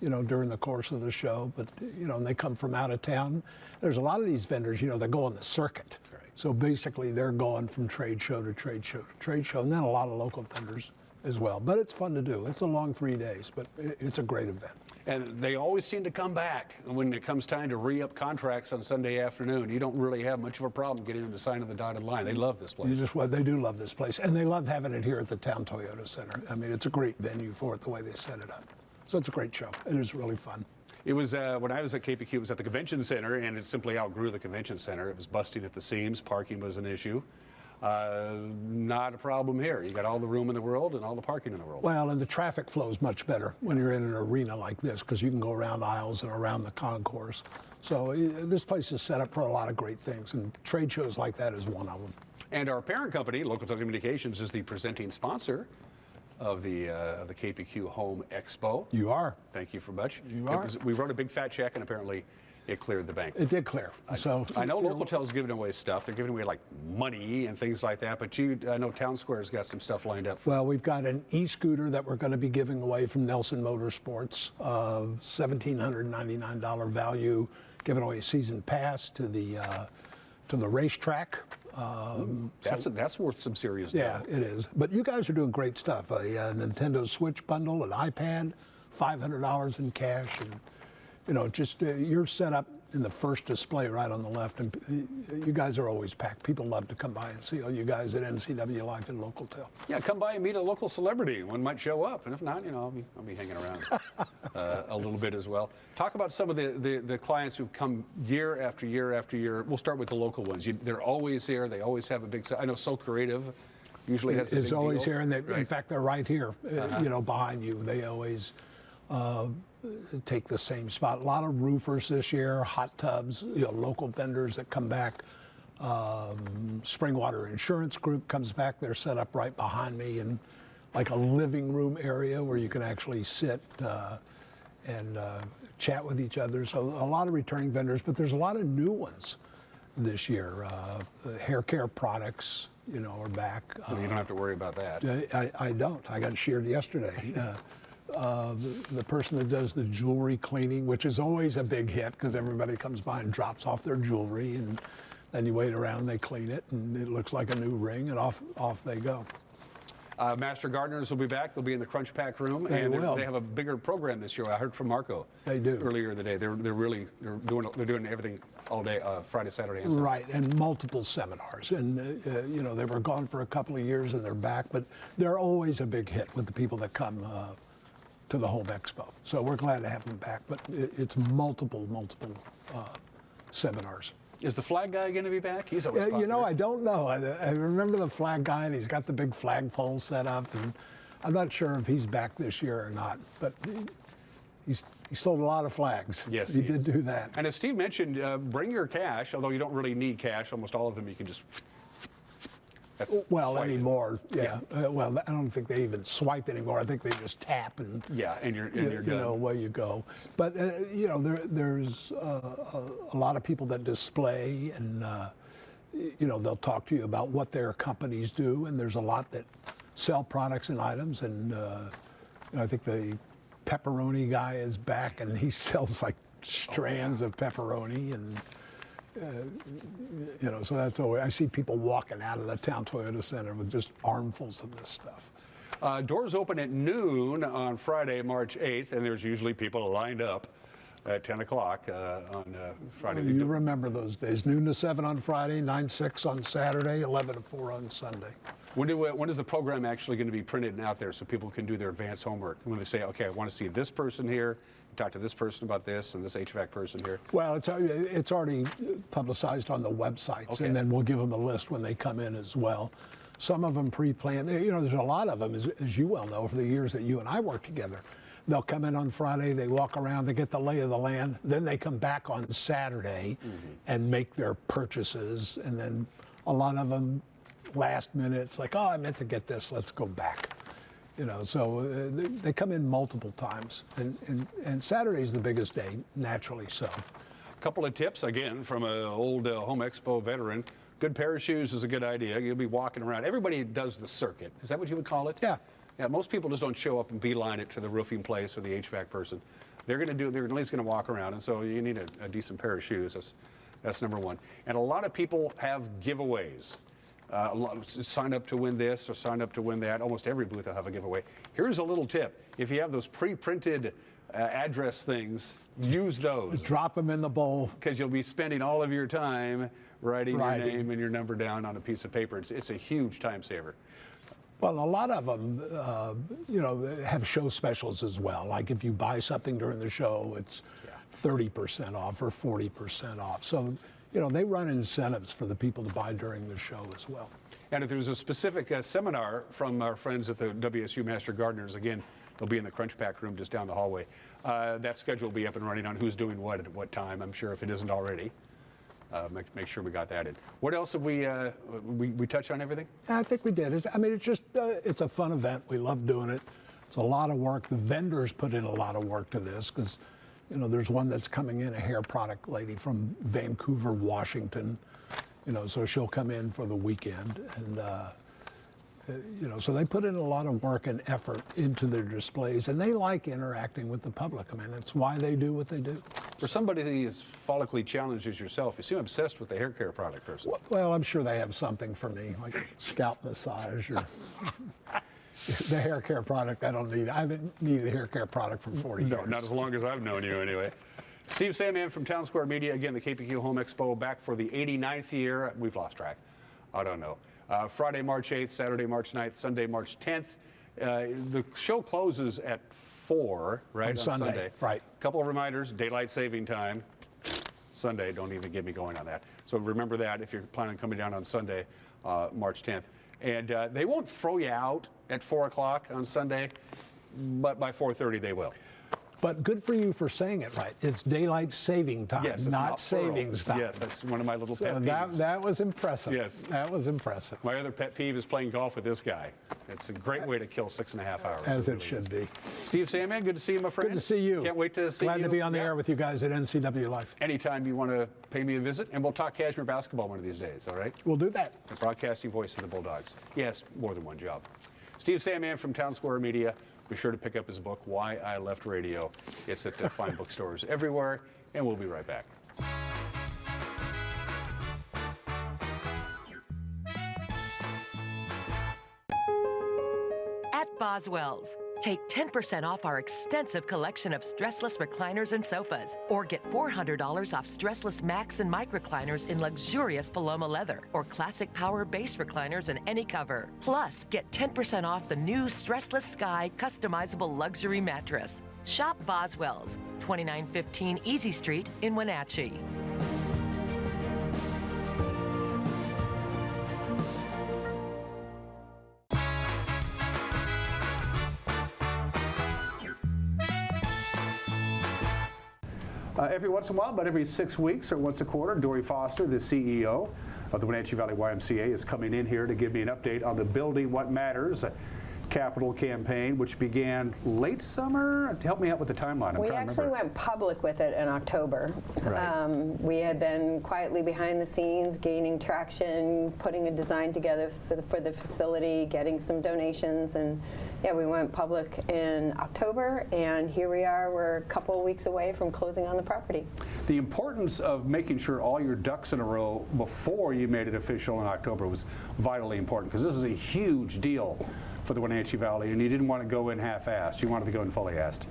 during the course of the show. But, and they come from out of town. There's a lot of these vendors, that go on the circuit. Right. So basically, they're going from trade show to trade show to trade show. And then a lot of local vendors as well. But it's fun to do. It's a long 3 days, but it's a great event. And they always seem to come back when it comes time to re-up contracts on Sunday afternoon. You don't really have much of a problem getting them to sign on the dotted line. They love this place. They do love this place. And they love having it here at the Town Toyota Center. I mean, it's a great venue for it, the way they set it up. So it's a great show. It is really fun. It was, when I was at KPQ, it was at the convention center, and it simply outgrew the convention center. It was busting at the seams. Parking was an issue. Not a problem here. You got all the room in the world and all the parking in the world. Well, and the traffic flows much better when you're in an arena like this, because you can go around aisles and around the concourse. So this place is set up for a lot of great things, and trade shows like that is one of them. And our parent company, Local Telecommunications, is the presenting sponsor of the KPQ Home Expo. You are. Thank you very much. You are. We wrote a big fat check, and apparently it cleared the bank. It did clear. I know Local-Tel's giving away stuff. They're giving away like money and things like that, but I know Town Square's got some stuff lined up. Well, we've got an e-scooter that we're going to be giving away from Nelson Motorsports, $1,799 value, giving away a season pass to the racetrack. That's worth some serious dough. Yeah, it is. But you guys are doing great stuff. A Nintendo Switch bundle, an iPad, $500 in cash, and just you're set up in the first display right on the left, and you guys are always packed. People love to come by and see all you guys at NCW Life and Local Tel. Yeah, come by and meet a local celebrity. One might show up, and if not, I'll be hanging around a little bit as well. Talk about some of the clients who've come year after year after year. We'll start with the local ones. They're always here. They always have a big. I know So Creative usually has a big It's always deal. here, and Right. in fact, they're right here, behind you. They always take the same spot. A lot of roofers this year, hot tubs, local vendors that come back. Springwater Insurance Group comes back. They're set up right behind me in like a living room area where you can actually sit and chat with each other. So a lot of returning vendors, but there's a lot of new ones this year. The hair care products, are back. So you don't have to worry about that. I don't. I got sheared yesterday. The person that does the jewelry cleaning, which is always a big hit because everybody comes by and drops off their jewelry, and then you wait around and they clean it, and it looks like a new ring, and off they go. Master Gardeners will be back. They'll be in the Crunch Pack room, They and will. they have a bigger program this year. I heard from Marco. They do. Earlier in the day. They're doing everything all day, Friday, Saturday, and Sunday. Right, and multiple seminars, and they were gone for a couple of years, and they're back, but they're always a big hit with the people that come to the Home Expo. So we're glad to have them back, but it's multiple seminars. Is the flag guy going to be back? He's always popular. I don't know. I remember the flag guy, and he's got the big flagpole set up, and I'm not sure if he's back this year or not, but he sold a lot of flags. Yes, he did do that. And as Steve mentioned, bring your cash, although you don't really need cash. Almost all of them you can just Well, swipe. anymore, yeah. Well, I don't think they even swipe anymore. I think they just tap and and you're you done. know, away you go. But you know, there's a lot of people that display, and you know, they'll talk to you about what their companies do, and there's a lot that sell products and items, and I think the pepperoni guy is back, and he sells like strands of pepperoni, and you know, so that's always, I see people walking out of the Town Toyota Center with just armfuls of this stuff. Doors open at noon on Friday, March 8th, and there's usually people lined up at 10 o'clock on Friday. Well, you remember those days, noon to 7 on Friday, 9 to 6 on Saturday, 11 to 4 on Sunday. When is the program actually going to be printed and out there so people can do their advanced homework? When they say, okay, I want to see this person here, talk to this person about this, and this HVAC person here? Well, it's already publicized on the websites, Okay. and then we'll give them a list when they come in as well. Some of them pre-planned. You know, there's a lot of them, as you well know, for the years that you and I worked together. They'll come in on Friday, they walk around, they get the lay of the land, then they come back on Saturday and make their purchases, and then a lot of them last minute, it's like, oh, I meant to get this, let's go back. You know, so they come in multiple times, and Saturday's the biggest day, naturally so. A couple of tips, again, from an old Home Expo veteran. Good pair of shoes is a good idea. You'll be walking around. Everybody does the circuit. Is that what you would call it? Yeah. Yeah, most people just don't show up and beeline it to the roofing place or the HVAC person. They're at least going to walk around, and so you need a decent pair of shoes. That's number one. And a lot of people have giveaways. Sign up to win this or sign up to win that. Almost every booth will have a giveaway. Here's a little tip. If you have those pre-printed address things, use those. Drop them in the bowl. Because you'll be spending all of your time writing your name and your number down on a piece of paper. It's a huge time saver. Well, a lot of them, you know, have show specials as well. Like if you buy something during the show, it's 30% off or 40% off. So, you know, they run incentives for the people to buy during the show as well. And if there's a specific seminar from our friends at the WSU Master Gardeners, again, they'll be in the Crunch Pack room just down the hallway. That schedule will be up and running on who's doing what at what time, I'm sure, if it isn't already. Make sure we got that in. What else have we touched on everything? I think we did. I mean, it's just, it's a fun event. We love doing it. It's a lot of work. The vendors put in a lot of work to this because, you know, there's one that's coming in, a hair product lady from Vancouver, Washington, you know, so she'll come in for the weekend. And, you know, so they put in a lot of work and effort into their displays, and they like interacting with the public. I mean, it's why they do what they do. For somebody as follically challenged as yourself, you seem obsessed with the hair care product person. Well, I'm sure they have something for me, like scalp massage or the hair care product I don't need. I haven't needed a hair care product for 40 years. No, not as long as I've known you anyway. Steve Sandman from Town Square Media, again, the KPQ Home Expo, back for the 89th year. We've lost track. I don't know. Friday, March 8th, Saturday, March 9th, Sunday, March 10th. The show closes at 4, right? On Sunday, right. Couple of reminders, daylight saving time. Sunday, don't even get me going on that. So remember that if you're planning on coming down on Sunday, March 10th. And they won't throw you out at 4 o'clock on Sunday, but by 4:30 they will. But good for you for saying it right. It's daylight saving time, Yes, it's not savings time. Yes, that's one of my little So pet peeves. that was impressive. Yes. That was impressive. My other pet peeve is playing golf with this guy. It's a great way to kill 6.5 hours. As it really should is. be. Steve Sandman, good to see you, my friend. Good to see you. Can't wait to see you. Glad to be on the air with you guys at NCW Life. Anytime you want to pay me a visit, and we'll talk Cashmere basketball one of these days, all right? We'll do that. The broadcasting voice of the Bulldogs. Yes, more than one job. Steve Sandman from Town Square Media. Be sure to pick up his book, Why I Left Radio. It's at fine bookstores everywhere, and we'll be right back. At Boswells, take 10% off our extensive collection of stressless recliners and sofas, or get $400 off stressless Max and Mike recliners in luxurious Paloma leather, or classic power base recliners in any cover. Plus, get 10% off the new Stressless Sky customizable luxury mattress. Shop Boswells, 2915 Easy Street in Wenatchee. Every once in a while, about every 6 weeks or once a quarter, Dory Foster, the CEO of the Wenatchee Valley YMCA is coming in here to give me an update on the Building What Matters capital campaign, which began late summer. Help me out with the timeline. We actually went public with it in October. Right. We had been quietly behind the scenes, gaining traction, putting a design together for the facility, getting some donations, and yeah, we went public in October, and here we are. We're a couple of weeks away from closing on the property. The importance of making sure all your ducks in a row before you made it official in October was vitally important, because this is a huge deal for the Wenatchee Valley, and you didn't want to go in half-assed. You wanted to go in fully-assed,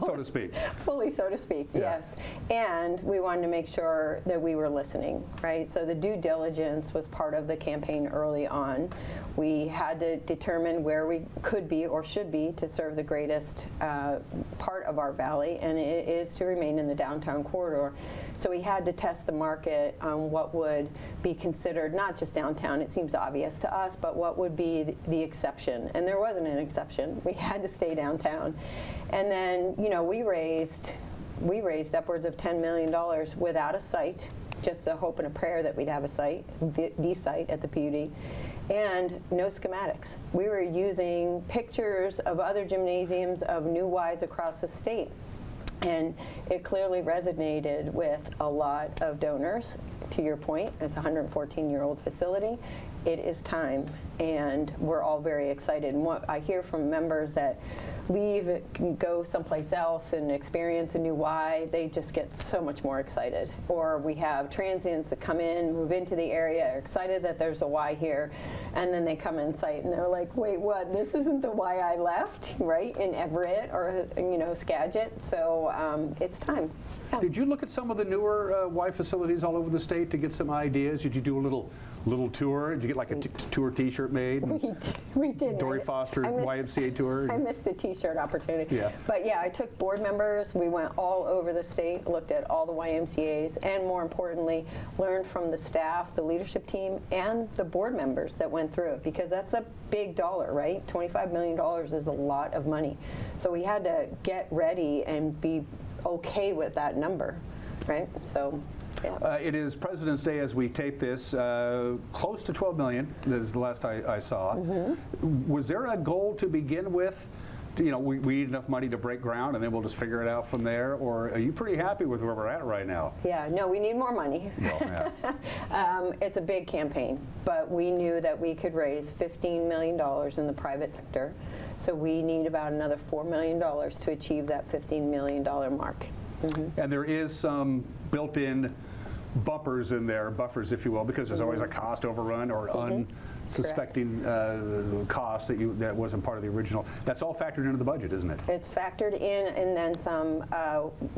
so to speak. Fully, so to speak, Yeah. yes. And we wanted to make sure that we were listening, right? So the due diligence was part of the campaign early on. We had to determine where we could be or should be to serve the greatest part of our valley, and it is to remain in the downtown corridor. So we had to test the market on what would be considered not just downtown, it seems obvious to us, but what would be the exception. And there wasn't an exception. We had to stay downtown. And then, you know, we raised upwards of $10 million without a site, just a hope and a prayer that we'd have a site, the site at the PUD. And no schematics. We were using pictures of other gymnasiums of new Ys across the state. And it clearly resonated with a lot of donors. To your point, it's a 114-year-old facility. It is time, and we're all very excited. And what I hear from members that leave, can go someplace else and experience a new Y, they just get so much more excited. Or we have transients that come in, move into the area, are excited that there's a Y here, and then they come in sight and they're like, wait, what? This isn't the Y I left, right, in Everett or, you know, Skagit. So it's time. Yeah. Did you look at some of the newer Y facilities all over the state to get some ideas? Did you do a little tour? Did you get like a tour T-shirt made? We did. Dory Foster YMCA tour? I missed the T-shirt opportunity. Yeah. But yeah, I took board members. We went all over the state, looked at all the YMCAs, and more importantly, learned from the staff, the leadership team, and the board members that went through it, because that's a big dollar, right? $25 million is a lot of money. So we had to get ready and be okay with that number, right? So. Yeah. It is President's Day as we tape this. Close to 12 million is the last I saw. Mm-hmm. Was there a goal to begin with? You know, we need enough money to break ground and then we'll just figure it out from there? Or are you pretty happy with where we're at right now? Yeah, no, we need more money. Well, yeah. It's a big campaign, but we knew that we could raise $15 million in the private sector. So we need about another $4 million to achieve that $15 million mark. Mm-hmm. And there is some built-in bumpers in there, buffers, if you will, because there's always a cost overrun or unsuspecting cost that wasn't part of the original. That's all factored into the budget, isn't it? It's factored in, and then some.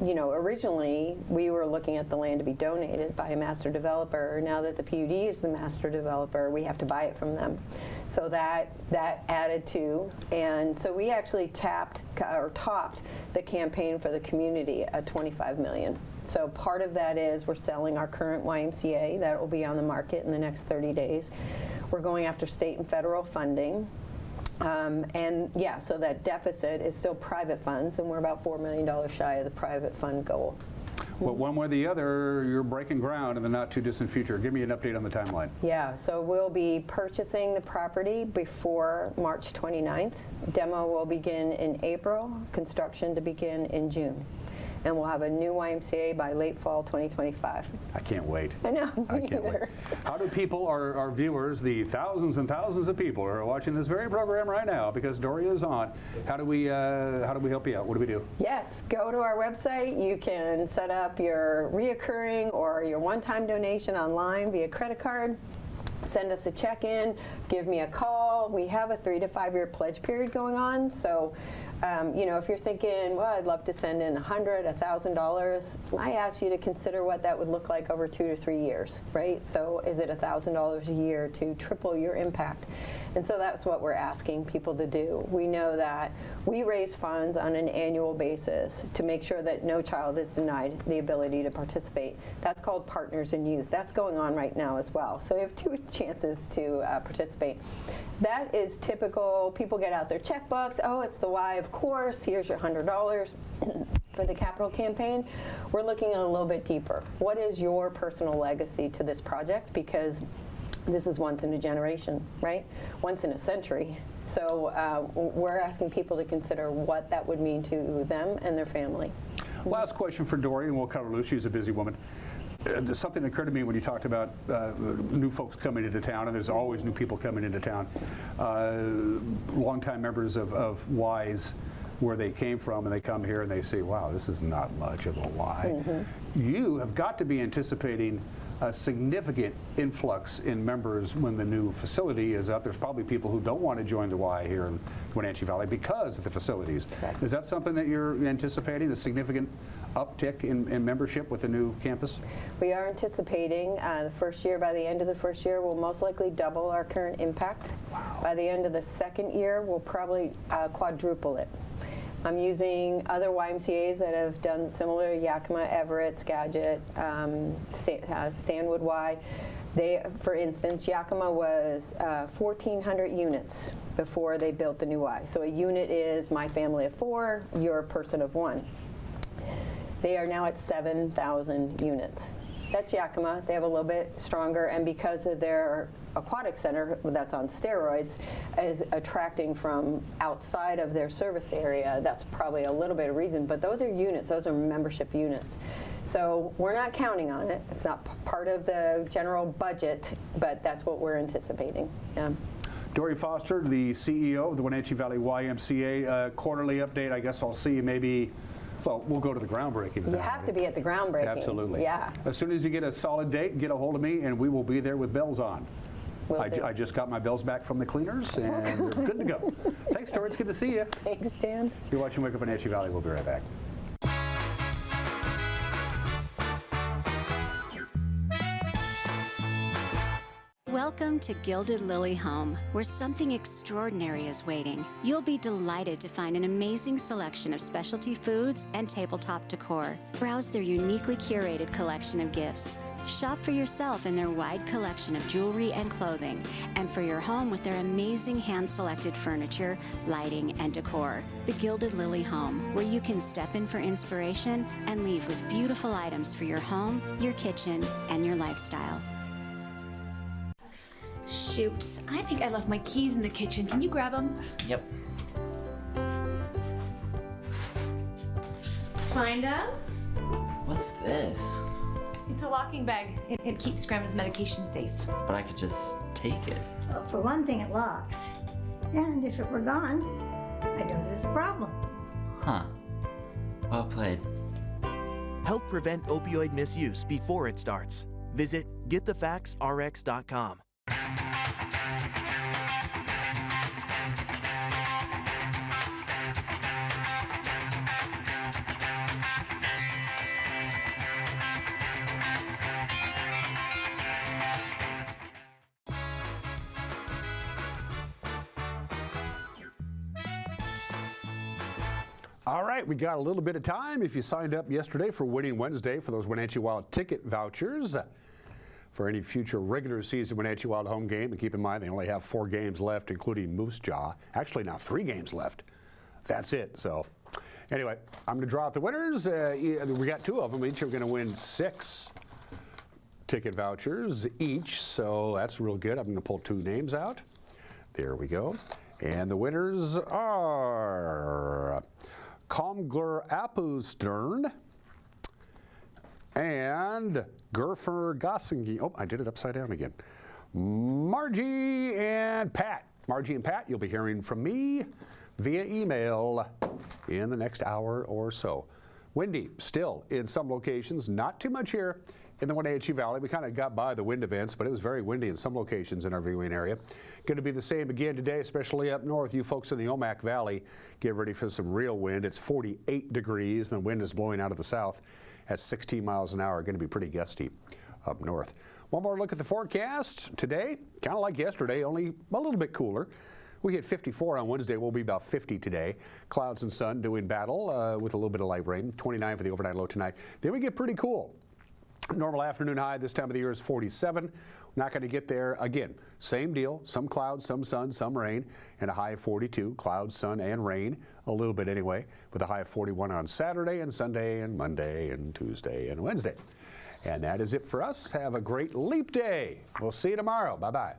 You know, originally we were looking at the land to be donated by a master developer. Now that the PUD is the master developer, we have to buy it from them. So that added to, and so we actually topped the campaign for the community at $25 million. So part of that is we're selling our current YMCA. That will be on the market in the next 30 days. We're going after state and federal funding. And yeah, so that deficit is still private funds, and we're about $4 million shy of the private fund goal. Well, one way or the other, you're breaking ground in the not-too-distant future. Give me an update on the timeline. Yeah, so we'll be purchasing the property before March 29th. Demo will begin in April, construction to begin in June. And we'll have a new YMCA by late fall 2025. I can't wait. I know. I can't wait. How do people, our viewers, the thousands and thousands of people who are watching this very program right now, because Dory is on, how do we help you out? What do we do? Yes, go to our website. You can set up your reoccurring or your one-time donation online via credit card. Send us a check-in, give me a call. We have a 3 to 5 year pledge period going on. So, you know, if you're thinking, well, I'd love to send in $100, $1,000, I ask you to consider what that would look like over 2 to 3 years, right? So is it $1,000 a year to triple your impact? And so that's what we're asking people to do. We know that we raise funds on an annual basis to make sure that no child is denied the ability to participate. That's called Partners in Youth. That's going on right now as well. So we have 2 chances to participate. That is typical. People get out their checkbooks. Oh, it's the Y, of course. Here's your $100. for the capital campaign, we're looking a little bit deeper. What is your personal legacy to this project? Because this is once in a generation, right? Once in a century. So we're asking people to consider what that would mean to them and their family. Last question for Dory, and we'll cut her loose. She's a busy woman. Something occurred to me when you talked about new folks coming into town, and there's always new people coming into town. Longtime members of Y's, where they came from, and they come here and they say, wow, this is not much of a Y. Mm-hmm. You have got to be anticipating a significant influx in members when the new facility is up. There's probably people who don't want to join the Y here in Wenatchee Valley because of the facilities. Correct. Is that something that you're anticipating, a significant uptick in membership with the new campus? We are anticipating the first year, by the end of the first year, we'll most likely double our current impact. Wow. By the end of the second year, we'll probably quadruple it. I'm using other YMCAs that have done similar, Yakima, Everett, Skagit, Stanwood Y. For instance, Yakima was 1,400 units before they built the new Y. So a unit is my family of 4, you're a person of 1. They are now at 7,000 units. That's Yakima. They have a little bit stronger, and because of their aquatic center that's on steroids is attracting from outside of their service area, that's probably a little bit of reason, but those are units, those are membership units. So we're not counting on it. It's not part of the general budget, but that's what we're anticipating. Yeah. Dory Foster, the CEO of the Wenatchee Valley YMCA, quarterly update. I guess I'll see you maybe. Well, we'll go to the groundbreaking. You have to be at the groundbreaking. Absolutely. Yeah. As soon as you get a solid date, get a hold of me, and we will be there with bells on. I just got my bells back from the cleaners, and they're good to go. Thanks, Dory. It's good to see you. Thanks, Dan. You're watching Wake Up Wenatchee Valley. We'll be right back. Welcome to Gilded Lily Home, where something extraordinary is waiting. You'll be delighted to find an amazing selection of specialty foods and tabletop decor. Browse their uniquely curated collection of gifts. Shop for yourself in their wide collection of jewelry and clothing, and for your home with their amazing hand-selected furniture, lighting, and decor. The Gilded Lily Home, where you can step in for inspiration and leave with beautiful items for your home, your kitchen, and your lifestyle. Shoot, I think I left my keys in the kitchen. Can you grab them? Yep. Find out? What's this? It's a locking bag. It keeps Grandma's medication safe. But I could just take it. Well, for one thing, it locks. And if it were gone, I know there's a problem. Huh. Well played. Help prevent opioid misuse before it starts. Visit getthefactsrx.com. All right, we got a little bit of time. If you signed up yesterday for Winning Wednesday for those Wenatchee Wild ticket vouchers for any future regular season Wenatchee Wild home game, and keep in mind they only have 4 games left, including Moose Jaw. Actually, now 3 games left. That's it. So, anyway, I'm going to draw out the winners. We got 2 of them. Each are going to win 6 ticket vouchers each. So that's real good. I'm going to pull 2 names out. There we go. And the winners are Comgler Appustern and Gerfer Gossingi. Oh, I did it upside down again. Margie and Pat. Margie and Pat, you'll be hearing from me via email in the next hour or so. Windy still in some locations, not too much here in the Wenatchee Valley. We kind of got by the wind events, but it was very windy in some locations in our viewing area. Going to be the same again today, especially up north. You folks in the Omak Valley, get ready for some real wind. It's 48 degrees, and the wind is blowing out of the south at 16 miles an hour. Going to be pretty gusty up north. One more look at the forecast today. Kind of like yesterday, only a little bit cooler. We hit 54 on Wednesday. We'll be about 50 today. Clouds and sun doing battle with a little bit of light rain. 29 for the overnight low tonight. Then we get pretty cool. Normal afternoon high this time of the year is 47. Not going to get there again. Same deal, some clouds, some sun, some rain, and a high of 42. Clouds, sun, and rain, a little bit anyway, with a high of 41 on Saturday and Sunday and Monday and Tuesday and Wednesday. And that is it for us. Have a great Leap Day. We'll see you tomorrow. Bye-bye.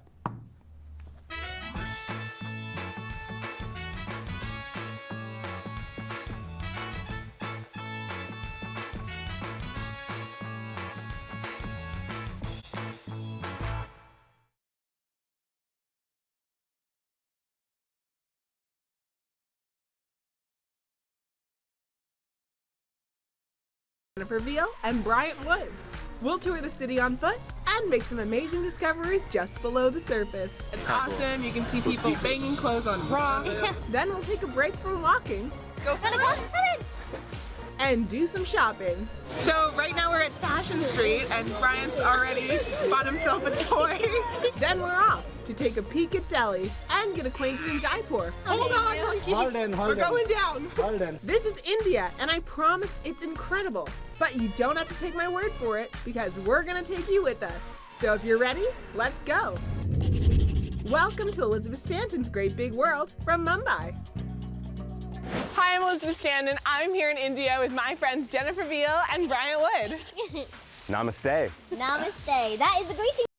Jennifer Veal and Bryant Woods. We'll tour the city on foot and make some amazing discoveries just below the surface. It's awesome. You can see people banging clothes on rocks. Then we'll take a break from walking. Go for it. And do some shopping. So right now we're at Fashion Street and Bryant's already bought himself a toy. Then we're off to take a peek at Delhi and get acquainted in Jaipur. Hold on, we're going down. This is India and I promise it's incredible. But you don't have to take my word for it because we're gonna take you with us. So if you're ready, let's go. Welcome to Elizabeth Stanton's Great Big World from Mumbai. Hi, I'm Elizabeth Stanton. I'm here in India with my friends Jennifer Veal and Bryant Wood. Namaste. Namaste. That is a greeting.